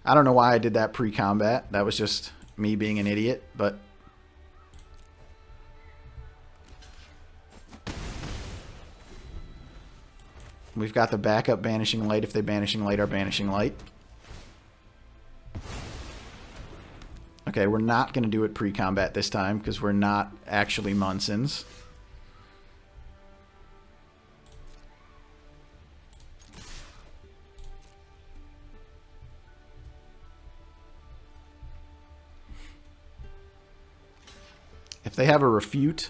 I don't know why I did that pre-combat. That was just me being an idiot, but... We've got the backup Banishing Light if they Banishing Light our Banishing Light. Okay, we're not going to do it pre-combat this time because we're not actually Munsons. If they have a refute,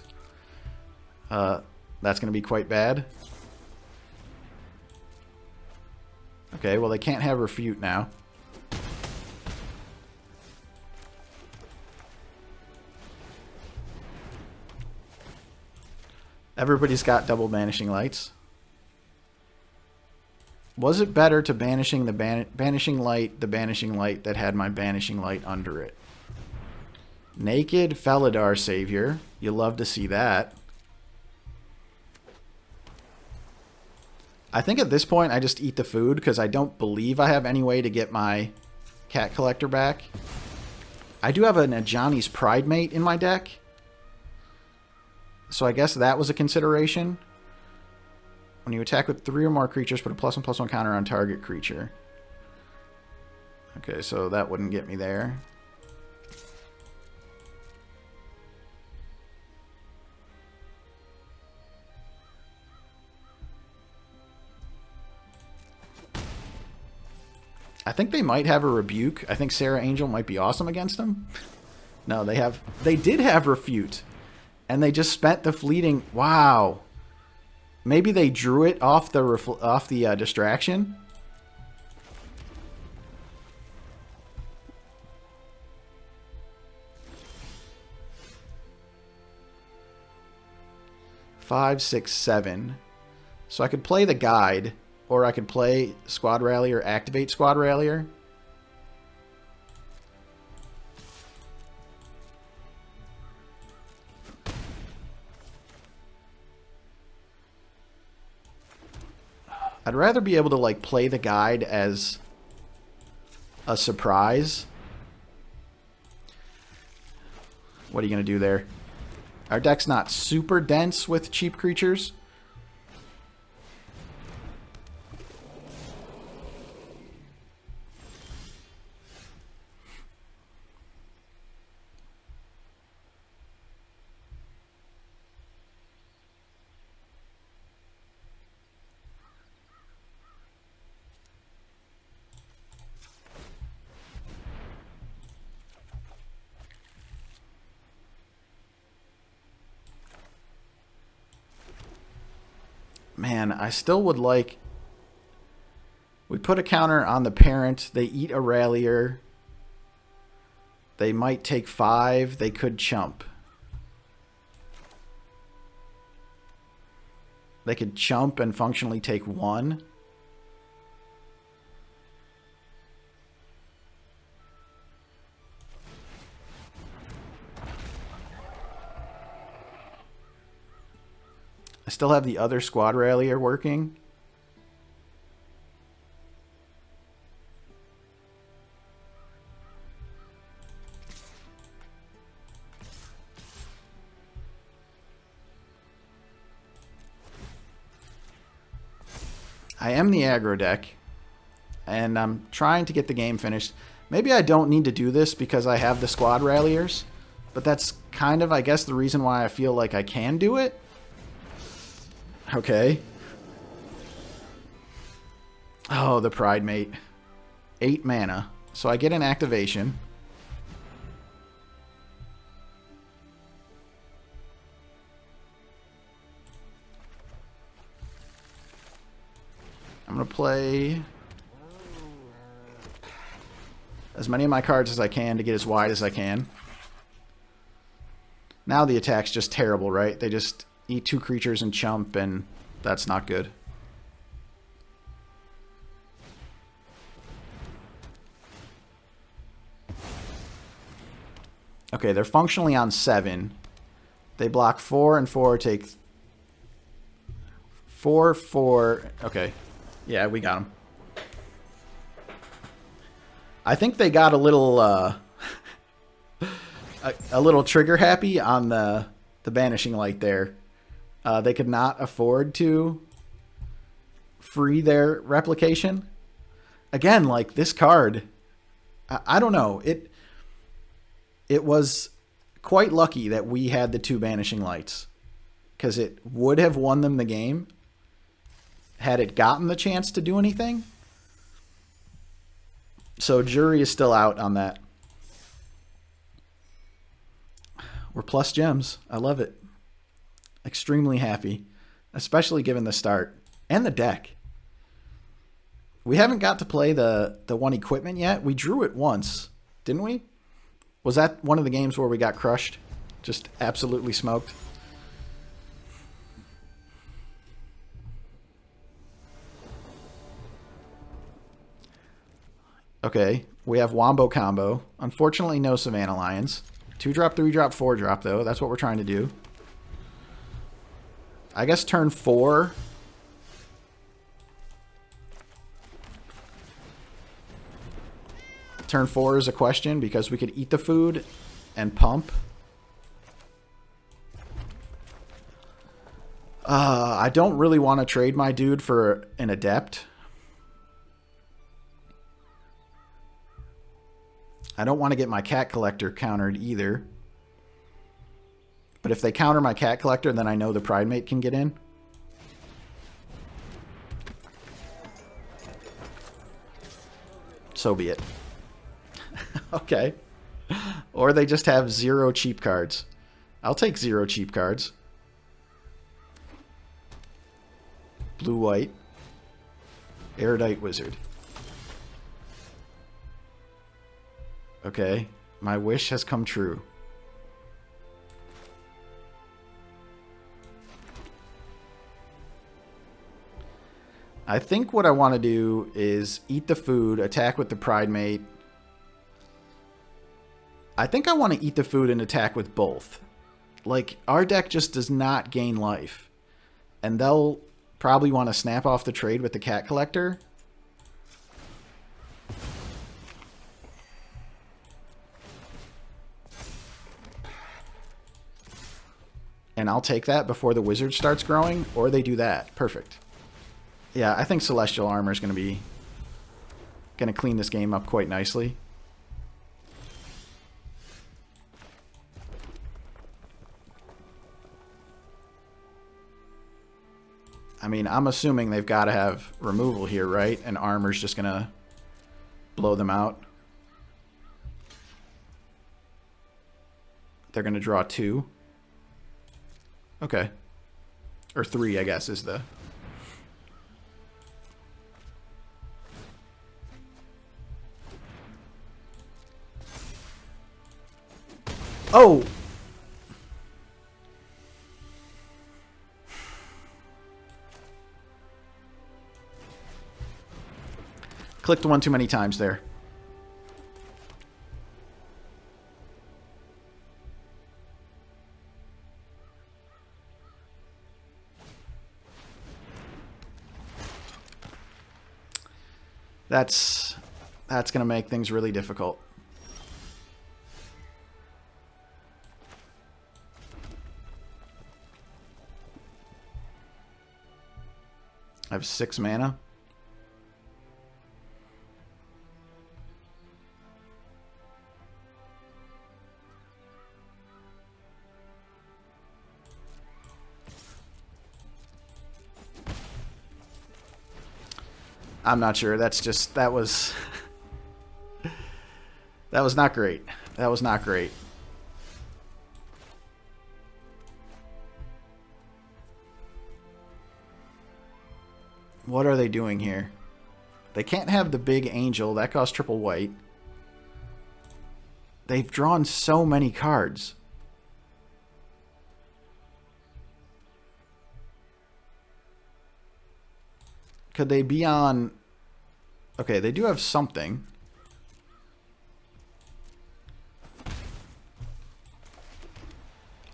that's going to be quite bad. Okay, well, they can't have refute now. Everybody's got double banishing lights. Was it better to banishing the banishing light that had my banishing light under it? Naked Felidar Savior. You love to see that. I think at this point I just eat the food because I don't believe I have any way to get my cat collector back. I do have an Ajani's Pride Mate in my deck. So I guess that was a consideration. When you attack with 3 or more creatures, put a +1/+1 counter on target creature. Okay, so that wouldn't get me there. I think they might have a rebuke. I think Sarah Angel might be awesome against them. No, they did have refute. And they just spent the fleeting... Wow. Maybe they drew it off the distraction. Five, 6, 7. So I could play the guide, or I could play Squad Rally or activate Squad Rallier. I'd rather be able to like play the guide as a surprise. What are you going to do there? Our deck's not super dense with cheap creatures. Man, I still would like... We put a counter on the parent. They eat a Rallier. They might take 5. They could chump. They could chump and functionally take 1. I still have the other Squad Rallier working. I am the aggro deck, and I'm trying to get the game finished. Maybe I don't need to do this because I have the Squad Ralliers, but that's kind of, I guess, the reason why I feel like I can do it. Okay. Oh, the Pride Mate. 8 mana. So I get an activation. I'm going to play as many of my cards as I can to get as wide as I can. Now the attack's just terrible, right? They just eat 2 creatures and chump, and that's not good. Okay, they're functionally on 7. They block 4 and 4, take 4, 4. Okay. Yeah, we got them. I think they got a little a little trigger happy on the banishing light there. They could not afford to free their replication. Again, like this card, I don't know. It was quite lucky that we had the 2 banishing lights, because it would have won them the game had it gotten the chance to do anything. So jury is still out on that. we're plus gems. I love it. Extremely happy, especially given the start and the deck. We haven't got to play the one equipment yet. We drew it once, didn't we? Was that one of the games where we got crushed? Just absolutely smoked? Okay, we have Wombo Combo. Unfortunately, no Savannah Lions. 2-drop, 3-drop, 4-drop, though. That's what we're trying to do. I guess turn 4. Turn 4 is a question because we could eat the food and pump. I don't really want to trade my dude for an Adept. I don't want to get my Cat Collector countered either. But if they counter my Cat Collector, then I know the Pride Mate can get in. So be it. Okay. Or they just have 0 cheap cards. I'll take 0 cheap cards. Blue-white. Erudite Wizard. Okay. My wish has come true. I think what I want to do is eat the food, attack with the Pride Mate. I think I want to eat the food and attack with both. Like, our deck just does not gain life. And they'll probably want to snap off the trade with the Cat Collector. And I'll take that before the Wizard starts growing, or they do that. Perfect. Yeah, I think Celestial Armor is going to clean this game up quite nicely. I mean, I'm assuming they've got to have removal here, right? And Armor's just going to blow them out. They're going to draw 2. Okay. Or 3, I guess, is the... Oh! Clicked one too many times there. That's going to make things really difficult. I have 6 mana. I'm not sure. That's just, that was not great. That was not great. What are they doing here? They can't have the big angel. That costs triple white. They've drawn so many cards. Could they be on... Okay, they do have something.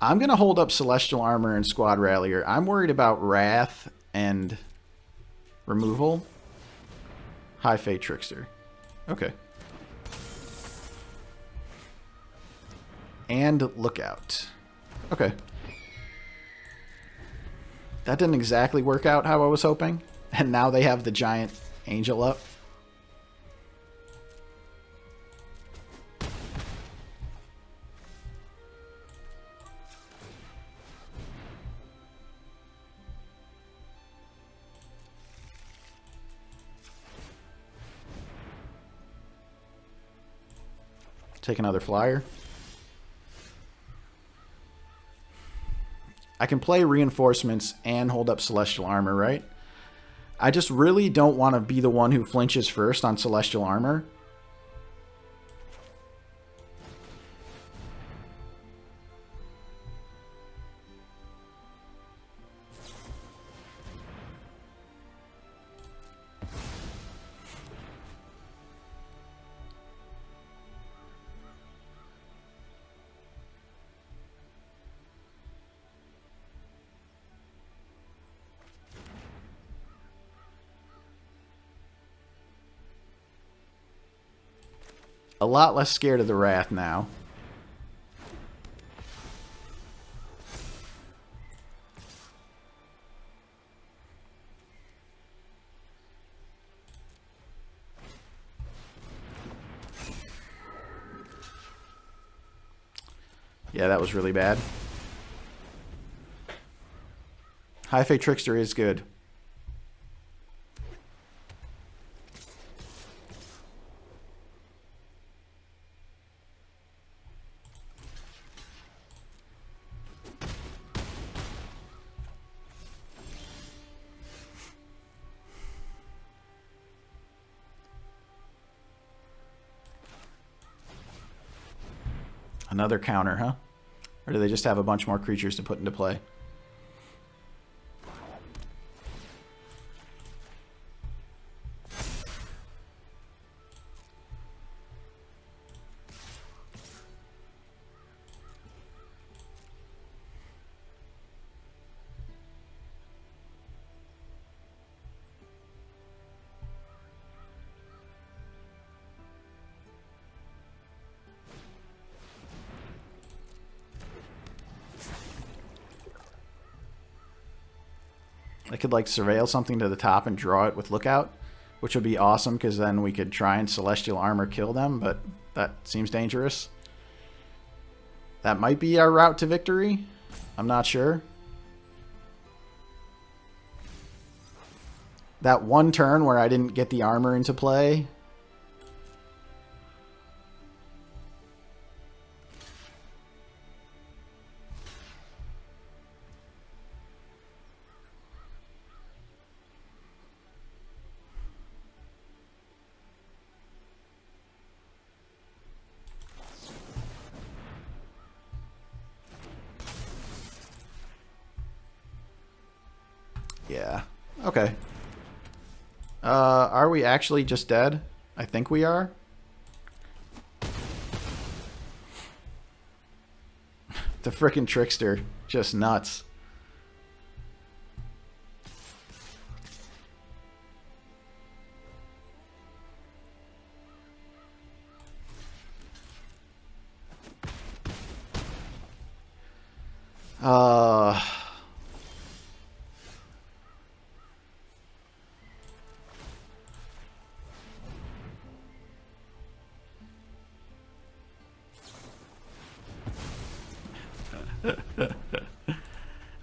I'm going to hold up Celestial Armor and Squad Rallier. I'm worried about Wrath and removal. High Fate Trickster. Okay. And Lookout. Okay. That didn't exactly work out how I was hoping. And now they have the giant angel up. Take another flyer. I can play reinforcements and hold up Celestial Armor, right? I just really don't want to be the one who flinches first on Celestial Armor. A lot less scared of the Wrath now. Yeah, that was really bad. High Fate Trickster is good. Another counter, huh? Or do they just have a bunch more creatures to put into play? I could like surveil something to the top and draw it with Lookout, which would be awesome because then we could try and Celestial Armor kill them, but that seems dangerous. That might be our route to victory. I'm not sure. That one turn where I didn't get the armor into play. Yeah. Okay. Are we actually just dead? I think we are. The frickin' Trickster. Just nuts.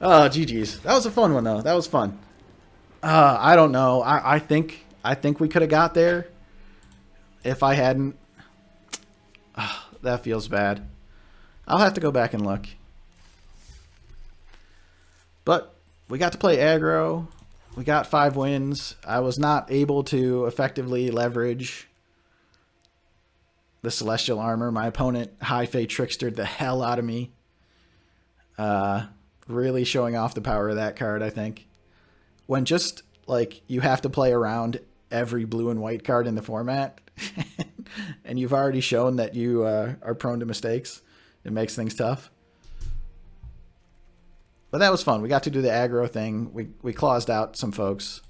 Oh, GG's. That was a fun one, though. That was fun. I don't know. I think we could have got there if I hadn't. That feels bad. I'll have to go back and look. But we got to play aggro. We got 5 wins. I was not able to effectively leverage the Celestial Armor. My opponent, High Fate Trickstered the hell out of me. Really showing off the power of that card, I think. When just, like, you have to play around every blue and white card in the format, and you've already shown that you are prone to mistakes, it makes things tough. But that was fun. We got to do the aggro thing. We claused out some folks,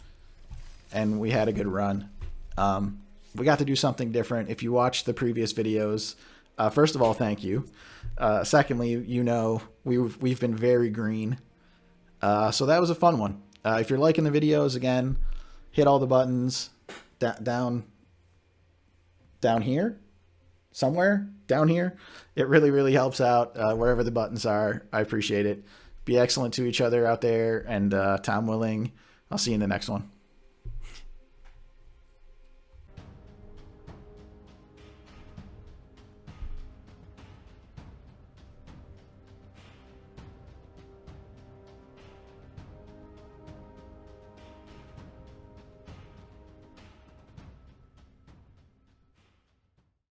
and we had a good run. We got to do something different. If you watched the previous videos, first of all, thank you. Secondly, you know, we've been very green. So that was a fun one. If you're liking the videos, again, hit all the buttons down here, somewhere down here. It really, really helps out wherever the buttons are. I appreciate it. Be excellent to each other out there, and time willing, I'll see you in the next one.